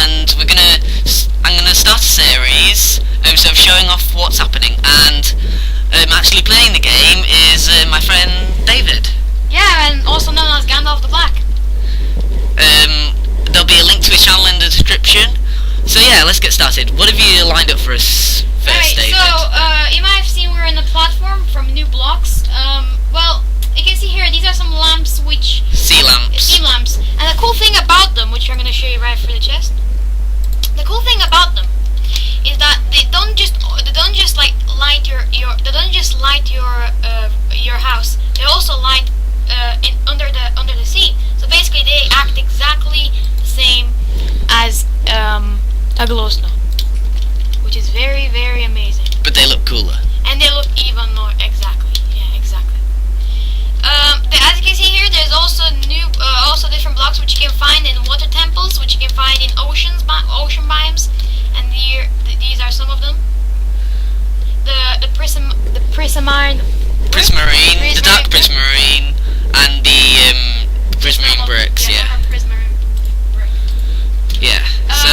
and I'm gonna start a series sort of showing off what's happening, and actually playing the game is my friend David. Yeah, and also known as Gandalf the Black. There'll be a link to his channel in the description. So yeah, let's get started. What have you lined up for us first, David? So you might have seen we're in the platform from New Blocks. Well, you can see here these are some lamps, which sea lamps. And the cool thing about them, which I'm going to show you right for the chest. The cool thing about them is that they don't just like light your house. They also light under the sea. So basically, they act exactly the same as a glow snow, which is very, very amazing. But they look cooler. And they look even more exactly. Yeah, exactly. As you can see here, there's also also different blocks which you can find in water temples, which you can find in ocean biomes, and these are some of them. The prismarine, the dark prismarine, and the prismarine bricks. Yeah. Prismarine brick. Yeah. So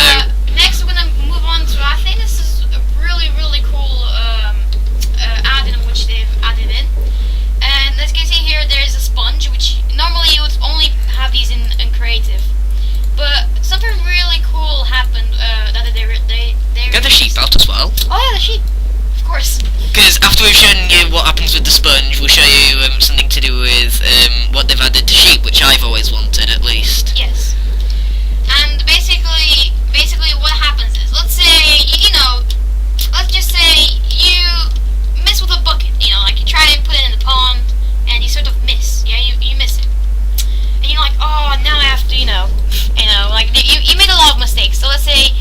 next we're gonna move on to, I think this is a really, really cool add-in which they've added in. And as you can see here, there's a sponge, which normally you would only have these in creative. But something really cool happened that they get the sheep out as well. Oh yeah, the sheep, of course. Because after we've shown you what happens with the sponge, we'll show you something to do with what they've added to sheep, which I've always wanted, at least. Yes. And basically what happens is, let's say, let's just say you miss with a bucket, like you try and put it in the pond, and you sort of miss, you miss it. And you're like, oh, now I have to, like, you made a lot of mistakes. So let's say,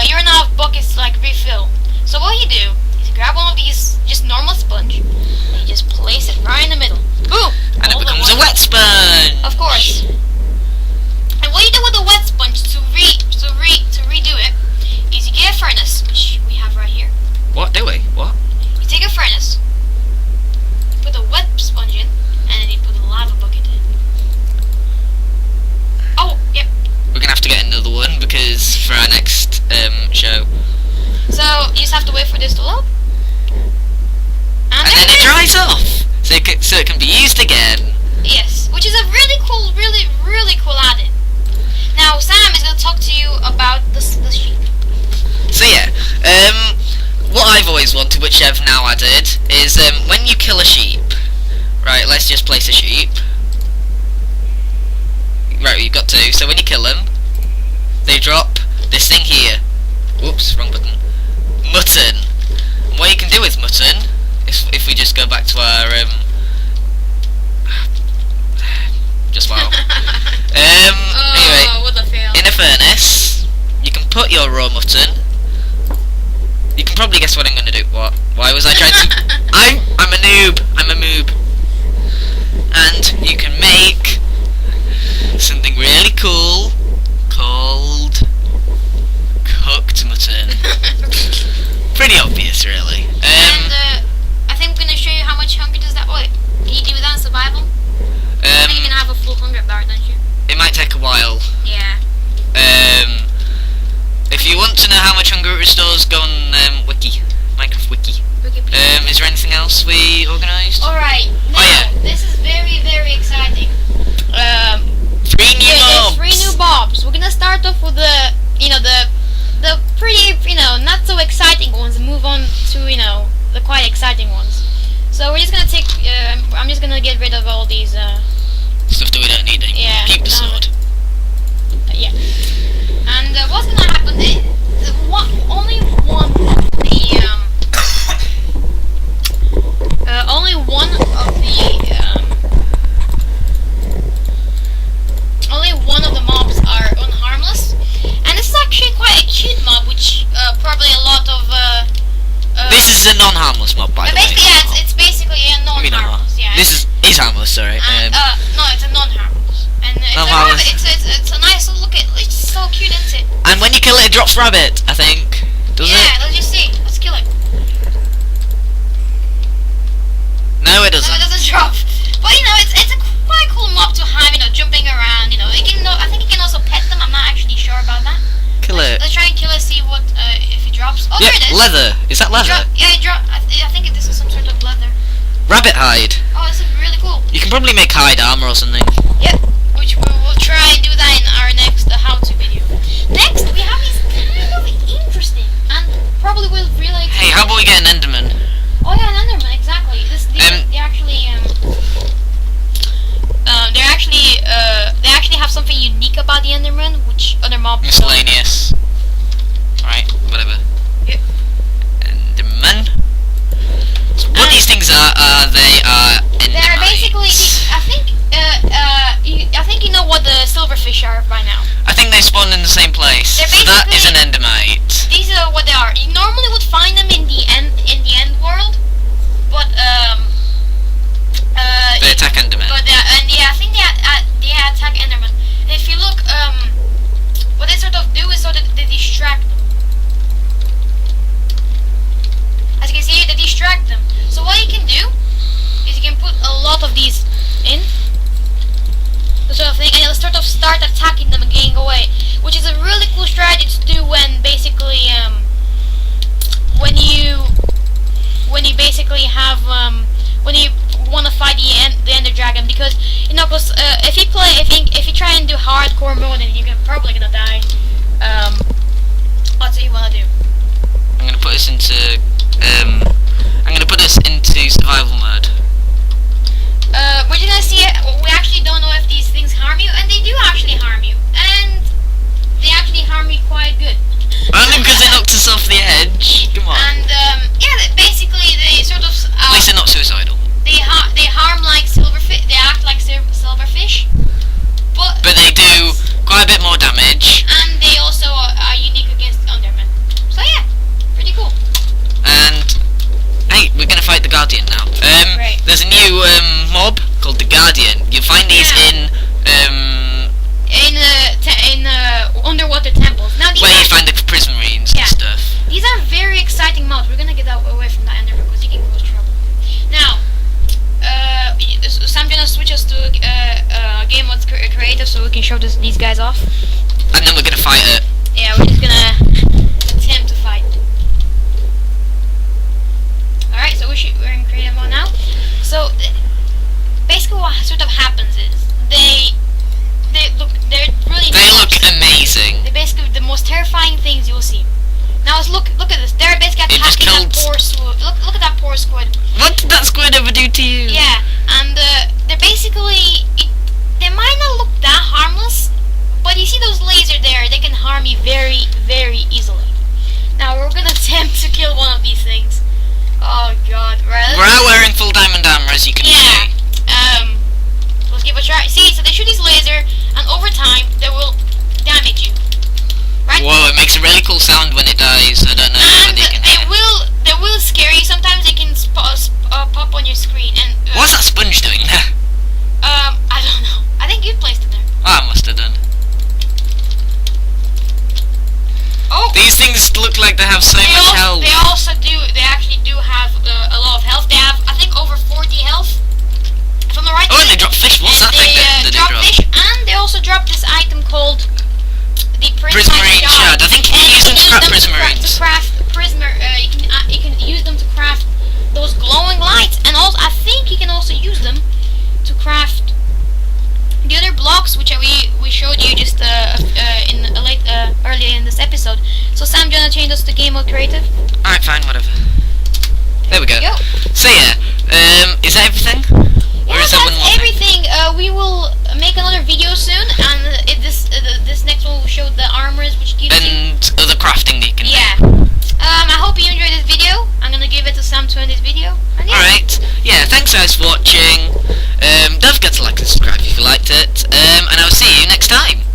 you're not enough buckets to, like, refill. So what you do is you grab one of these, just normal sponge, and you just place it right in the middle. Boom! And it becomes a wet sponge! Of course. And what you do with the wet sponge to redo it is you get a furnace, which we have right here. What do we? What? You take a furnace, put a wet sponge in, and then you put a lava bucket in. Oh, yep. We're gonna have to get another one because for our next show. So you just have to wait for this to load, and then it dries off, so it can be used again. Yes, which is a really cool, really cool add-in. Now Sam is gonna talk to you about the sheep. So yeah, what I've always wanted, which I've now added, is when you kill a sheep. Right, let's just place a sheep. Right, you've got two. So when you kill them, they drop this thing here. Whoops, wrong button. Mutton. And what you can do with mutton, if we just go back to our just wow. Anyway, what a fail. In a furnace, you can put your raw mutton. You can probably guess what I'm gonna do. What? Why was I trying to? I'm a noob. I'm a moob. And you can make something really cool called cooked mutton. Pretty obvious, really. And I think we're gonna show you how much hunger does that. Wait, can you do that in survival? I think you can have a full hunger bar, don't you? It might take a while. Yeah. If you want to know how much hunger it restores, go on Wiki, Minecraft Wiki. Is there anything else we organised? Alright, now this is very, very exciting. 3 new mobs. 3 new mobs. We're gonna start off with the pretty, not so exciting ones, and move on to, the quite exciting ones. So we're just gonna take, I'm just gonna get rid of all these, stuff that we don't need anymore. Yeah. Keep the sword. Yeah. And what's gonna happen is, only one of the mobs are unharmless, and this is actually quite a cute mob, which probably a lot of this is a non-harmless mob, by the way. Yeah, it's basically a non-harmless. Yeah. This is harmless, sorry. No, it's a non-harmless, and it's a nice look. It's so cute, isn't it? And when you kill it, it drops rabbit, I think. Does it? Yeah, let's just see. Let's kill it. No, it doesn't. No, it doesn't drop. But it's a quite cool mob to have. Jumping around. I think you can also pet them. I'm not actually sure about that. Kill kill it, see what if it drops. Oh, Yeah, there it is. leather. Is that leather? It dropped. I think this is some sort of leather. Rabbit hide. Oh, this is really cool. You can probably make hide armor or something. Yep. Which we will try and do that in our next how-to video. Next, we have these kind of interesting and probably will really. Hey, how about we get an Enderman? Oh yeah, an Enderman, exactly. They actually have something unique about the Enderman, which other mobs don't. Miscellaneous. Right, whatever. Yep. Enderman. So what these things are they are Endermites. They're basically, I think you know what the silverfish are by now. I think they spawn in the same place. So that is an Endermite. These are what they are. You normally would find them in the end world, but They attack Endermen. But I think they attack Enderman. And if you look, what they sort of do is they distract them. As you can see, they distract them. So what you can do is you can put a lot of these in, the sort of thing, and it'll sort of start attacking them and getting away, which is a really cool strategy to do when basically when you basically have when you want to fight the Ender Dragon, because you know, cause if you try and do hardcore mode, then you're probably gonna die. What do you wanna do? I'm gonna put this into survival mode. We're just gonna see it. We actually don't know if these things harm you, and they do actually harm you, and they actually harm you quite good. Only because they knocked us off the edge. Come on. And yeah, basically they sort of. At least they're not suicidal. They harm like silverfish. They act like silverfish, but they do quite a bit more damage. And they also are unique against Endermen. So yeah, pretty cool. And hey, we're gonna fight the Guardian now. Right. There's a new mob called the Guardian. You find these in underwater temples. Now these where you find the prismarines and stuff. These are very exciting mods. We're gonna get away from that Enderman because you can cause trouble. Now, so I'm gonna switch us to game mode creative so we can show these guys off. And then we're gonna fight it. Yeah, we're just gonna attempt to fight. Alright, so we're in creative mode now. So basically, what sort of happens is they're really. They look amazing. They're basically the most terrifying things you'll see. Now look at this. They're basically attacking that poor squid. Look at that poor squid. What did that squid ever do to you? Yeah, and they're basically. They might not look that harmless, but you see those lasers there. They can harm you very, very easily. Now we're gonna attempt to kill one of these things. Oh God! Right. We're all wearing full diamond armor, as you can see. Let's give it a try. See, so they shoot this laser, and over time they will damage you. Right? Whoa! It makes a really cool sound when it dies. I don't know And whether you can hear. they will scare you. Sometimes they can pop on your screen. And what's that sponge doing there? I don't know. I think you placed it there. Oh, I must have done. Oh. These things look like they have so much health. They also do. They actually do have a lot of health. They have, I think, over 40 health. From the right. Oh, and they drop fish. What's that thing that they drop? drop? Fish, and they also drop this item called the Prismarine shard. I think you can use them to craft prismarines. You can use them to craft those glowing lights, and also I think you can also use them to craft the other blocks, which we showed you just earlier in this episode. So Sam, do you wanna change us to game mode creative? Alright, fine, whatever. There we go. Yo. So yeah, is that everything? Or is there one more everything. We will make another video soon, and this next one will show the armors, which gives you. And other crafting that you can do. I hope you enjoyed this video. I'm gonna give it to Sam to end this video. And yeah. Alright, yeah, thanks guys for watching. Don't forget to like and subscribe if you liked it. And I'll see you next time.